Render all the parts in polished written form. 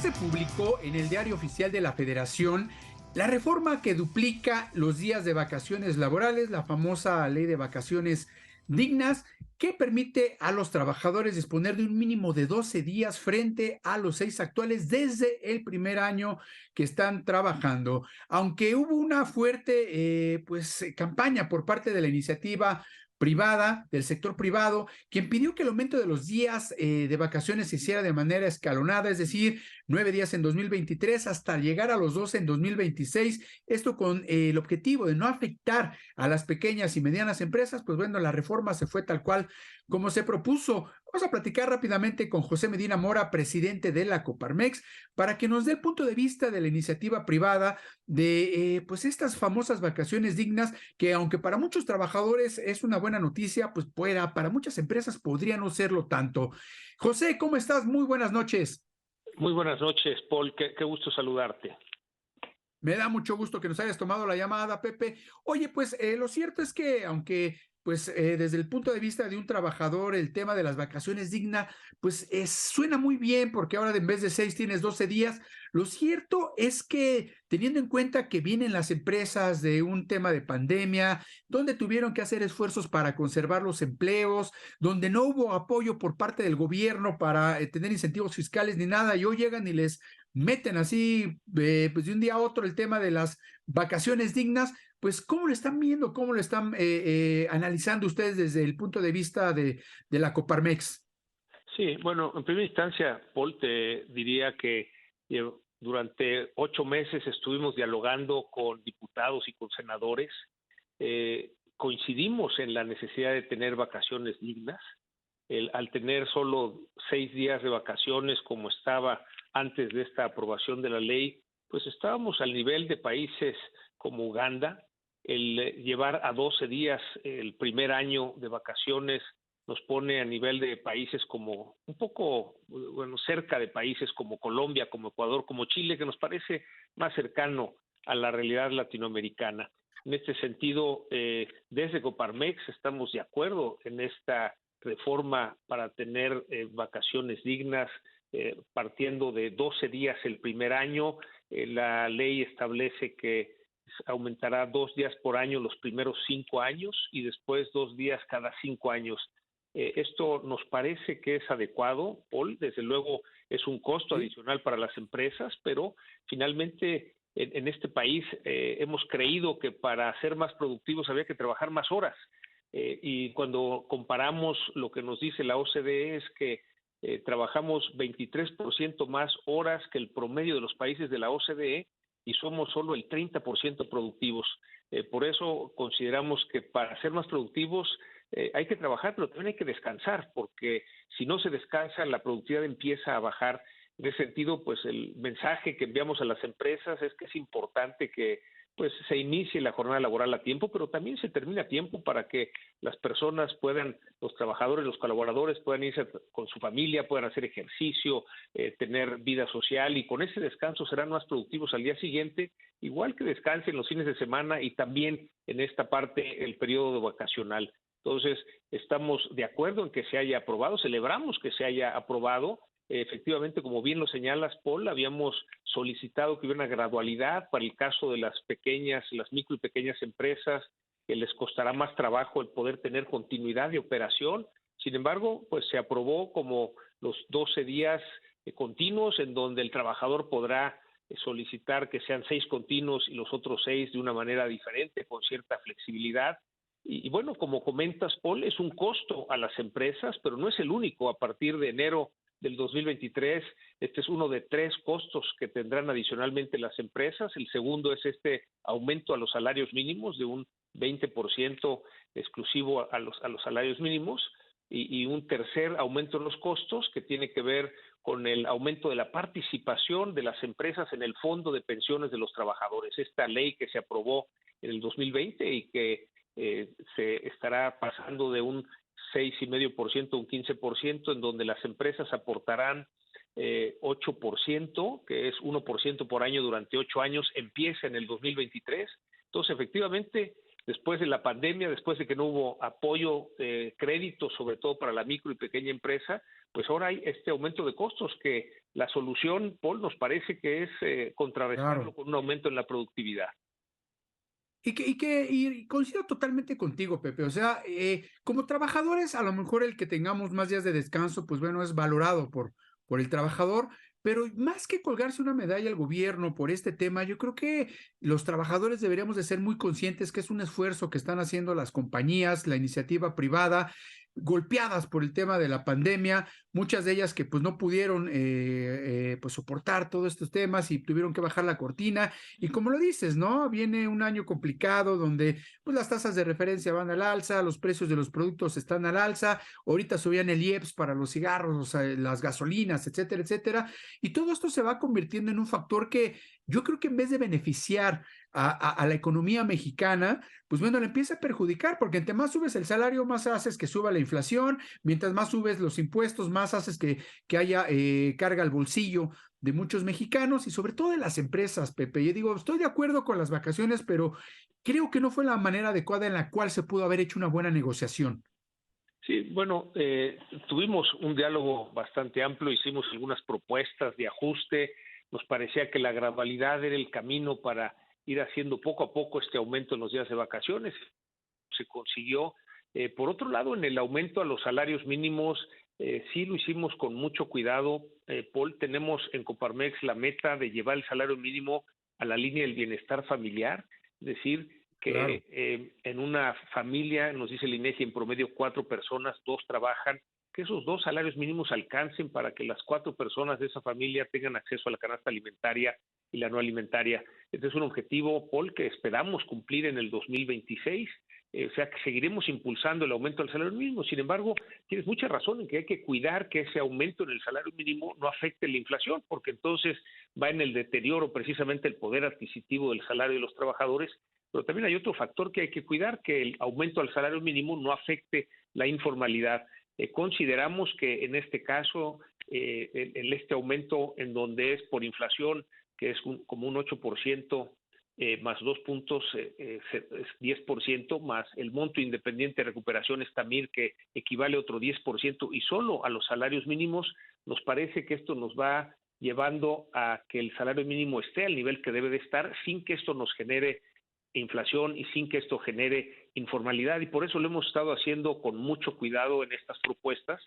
se publicó en el Diario Oficial de la Federación la reforma que duplica los días de vacaciones laborales, la famosa ley de vacaciones dignas, que permite a los trabajadores disponer de un mínimo de 12 días frente a los 6 actuales desde el primer año que están trabajando. Aunque hubo una fuerte campaña por parte de la iniciativa privada, del sector privado, quien pidió que el aumento de los días de vacaciones se hiciera de manera escalonada, es decir, 9 días en 2023 hasta llegar a los 12 en 2026, esto con el objetivo de no afectar a las pequeñas y medianas empresas. Pues bueno, la reforma se fue tal cual como se propuso. Vamos a platicar rápidamente con José Medina Mora, presidente de la Coparmex, para que nos dé el punto de vista de la iniciativa privada de pues estas famosas vacaciones dignas, que aunque para muchos trabajadores es una buena noticia, pues para muchas empresas podría no serlo tanto. José, ¿cómo estás? Muy buenas noches. Muy buenas noches, Paul. Qué gusto saludarte. Me da mucho gusto que nos hayas tomado la llamada, Pepe. Oye, pues lo cierto es que aunque desde el punto de vista de un trabajador el tema de las vacaciones digna, suena muy bien porque ahora en vez de 6 tienes 12 días. Lo cierto es que teniendo en cuenta que vienen las empresas de un tema de pandemia, donde tuvieron que hacer esfuerzos para conservar los empleos, donde no hubo apoyo por parte del gobierno para tener incentivos fiscales ni nada, y hoy llegan y les meten así, pues de un día a otro el tema de las vacaciones dignas. Pues ¿cómo lo están viendo? ¿Cómo lo están analizando ustedes desde el punto de vista de la Coparmex? Sí, bueno, en primera instancia, Paul, te diría que durante 8 meses estuvimos dialogando con diputados y con senadores. Coincidimos en la necesidad de tener vacaciones dignas. Al tener solo 6 días de vacaciones como estaba antes de esta aprobación de la ley, pues estábamos al nivel de países como Uganda. El llevar a 12 días el primer año de vacaciones nos pone a nivel de países como un poco, bueno, cerca de países como Colombia, como Ecuador, como Chile, que nos parece más cercano a la realidad latinoamericana. En este sentido, desde Coparmex estamos de acuerdo en esta reforma para tener vacaciones dignas, partiendo de 12 días el primer año. La ley establece que aumentará 2 días por año los primeros 5 años y después 2 días cada 5 años. Esto nos parece que es adecuado, Paul. Desde luego es un costo adicional para las empresas, pero finalmente en este país hemos creído que para ser más productivos había que trabajar más horas. Y cuando comparamos, lo que nos dice la OCDE es que trabajamos 23% más horas que el promedio de los países de la OCDE y somos solo el 30% productivos. Por eso consideramos que para ser más productivos hay que trabajar, pero también hay que descansar, porque si no se descansa, la productividad empieza a bajar. En ese sentido, pues el mensaje que enviamos a las empresas es que es importante que pues se inicie la jornada laboral a tiempo, pero también se termine a tiempo para que las personas puedan, los trabajadores, los colaboradores puedan irse con su familia, puedan hacer ejercicio, tener vida social, y con ese descanso serán más productivos al día siguiente, igual que descansen los fines de semana y también en esta parte el periodo vacacional. Entonces, estamos de acuerdo en que se haya aprobado, celebramos que se haya aprobado. Efectivamente, como bien lo señalas, Paul, habíamos solicitado que hubiera una gradualidad para el caso de las pequeñas, las micro y pequeñas empresas, que les costará más trabajo el poder tener continuidad de operación. Sin embargo, pues se aprobó como los 12 días continuos, en donde el trabajador podrá solicitar que sean 6 continuos y los otros 6 de una manera diferente, con cierta flexibilidad. Y bueno, como comentas, Paul, es un costo a las empresas, pero no es el único. A partir de enero del 2023, este es uno de 3 costos que tendrán adicionalmente las empresas. El segundo es este aumento a los salarios mínimos de un 20% exclusivo a los salarios mínimos, y un tercer aumento en los costos que tiene que ver con el aumento de la participación de las empresas en el fondo de pensiones de los trabajadores. Esta ley que se aprobó en el 2020 y que se estará pasando de un 6,5% a un 15%, en donde las empresas aportarán 8%, que es 1% por año durante 8 años, empieza en el 2023. Entonces, efectivamente, después de la pandemia, después de que no hubo apoyo, crédito, sobre todo para la micro y pequeña empresa, pues ahora hay este aumento de costos que la solución, Paul, nos parece que es contrarrestarlo Claro. con un aumento en la productividad. Y coincido totalmente contigo, Pepe. O sea, como trabajadores, a lo mejor el que tengamos más días de descanso, pues bueno, es valorado por el trabajador, pero más que colgarse una medalla al gobierno por este tema, yo creo que los trabajadores deberíamos de ser muy conscientes que es un esfuerzo que están haciendo las compañías, la iniciativa privada, golpeadas por el tema de la pandemia, muchas de ellas que pues no pudieron pues soportar todos estos temas y tuvieron que bajar la cortina. Y como lo dices, ¿no? Viene un año complicado donde pues las tasas de referencia van al alza, los precios de los productos están al alza, ahorita subían el IEPS para los cigarros, las gasolinas, etcétera, etcétera, y todo esto se va convirtiendo en un factor que yo creo que en vez de beneficiar a la economía mexicana, pues bueno, le empieza a perjudicar, porque entre más subes el salario, más haces que suba la inflación, mientras más subes los impuestos, más haces que haya carga al bolsillo de muchos mexicanos y sobre todo de las empresas, Pepe. Yo digo, estoy de acuerdo con las vacaciones, pero creo que no fue la manera adecuada en la cual se pudo haber hecho una buena negociación. Sí, bueno, tuvimos un diálogo bastante amplio, hicimos algunas propuestas de ajuste, nos parecía que la gradualidad era el camino para ir haciendo poco a poco este aumento en los días de vacaciones, se consiguió. Por otro lado, en el aumento a los salarios mínimos, sí lo hicimos con mucho cuidado. Paul, tenemos en Coparmex la meta de llevar el salario mínimo a la línea del bienestar familiar, es decir, Claro. que en una familia, nos dice el INEGI, en promedio 4 personas, 2 trabajan, que esos 2 salarios mínimos alcancen para que las 4 personas de esa familia tengan acceso a la canasta alimentaria y la no alimentaria. Este es un objetivo, Paul, que esperamos cumplir en el 2026. O sea que seguiremos impulsando el aumento del salario mínimo. Sin embargo, tienes mucha razón en que hay que cuidar que ese aumento en el salario mínimo no afecte la inflación, porque entonces va en el deterioro precisamente el poder adquisitivo del salario de los trabajadores. Pero también hay otro factor que hay que cuidar, que el aumento al salario mínimo no afecte la informalidad. Consideramos que en este caso, este aumento en donde es por inflación, que es como un 8%, más 2 puntos, es 10%, más el monto independiente de recuperación TAMIR, que equivale a otro 10%, y solo a los salarios mínimos, nos parece que esto nos va llevando a que el salario mínimo esté al nivel que debe de estar, sin que esto nos genere inflación y sin que esto genere informalidad, y por eso lo hemos estado haciendo con mucho cuidado en estas propuestas,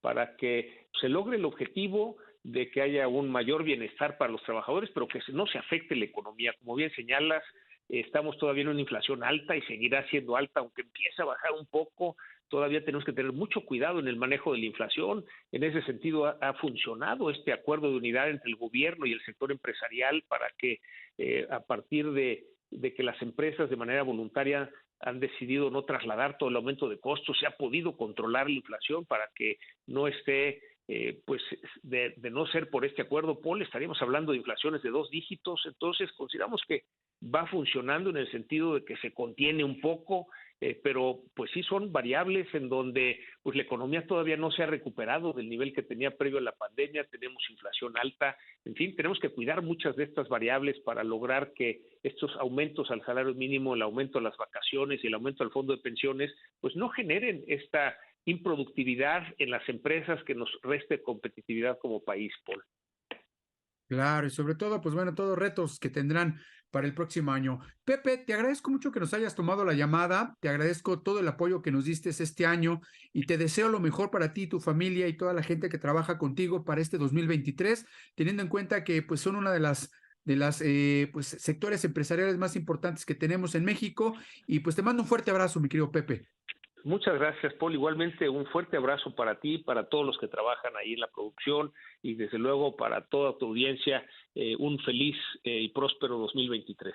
para que se logre el objetivo de que haya un mayor bienestar para los trabajadores, pero que no se afecte la economía. Como bien señalas, estamos todavía en una inflación alta y seguirá siendo alta, aunque empiece a bajar un poco. Todavía tenemos que tener mucho cuidado en el manejo de la inflación. En ese sentido, ha funcionado este acuerdo de unidad entre el gobierno y el sector empresarial para que a partir de que las empresas de manera voluntaria han decidido no trasladar todo el aumento de costos, se ha podido controlar la inflación para que no esté, pues de no ser por este acuerdo, Paul, estaríamos hablando de inflaciones de 2 dígitos. Entonces consideramos que va funcionando en el sentido de que se contiene un poco, pero pues sí son variables en donde pues la economía todavía no se ha recuperado del nivel que tenía previo a la pandemia, tenemos inflación alta, en fin, tenemos que cuidar muchas de estas variables para lograr que estos aumentos al salario mínimo, el aumento a las vacaciones y el aumento al fondo de pensiones, pues no generen esta improductividad en las empresas que nos reste competitividad como país, Paul. Claro, y sobre todo, pues bueno, todos retos que tendrán para el próximo año. Pepe, te agradezco mucho que nos hayas tomado la llamada, te agradezco todo el apoyo que nos diste este año y te deseo lo mejor para ti, tu familia y toda la gente que trabaja contigo para este 2023, teniendo en cuenta que pues son una de las pues sectores empresariales más importantes que tenemos en México y pues te mando un fuerte abrazo, mi querido Pepe. Muchas gracias, Paul. Igualmente, un fuerte abrazo para ti, para todos los que trabajan ahí en la producción y desde luego para toda tu audiencia, un feliz y próspero 2023.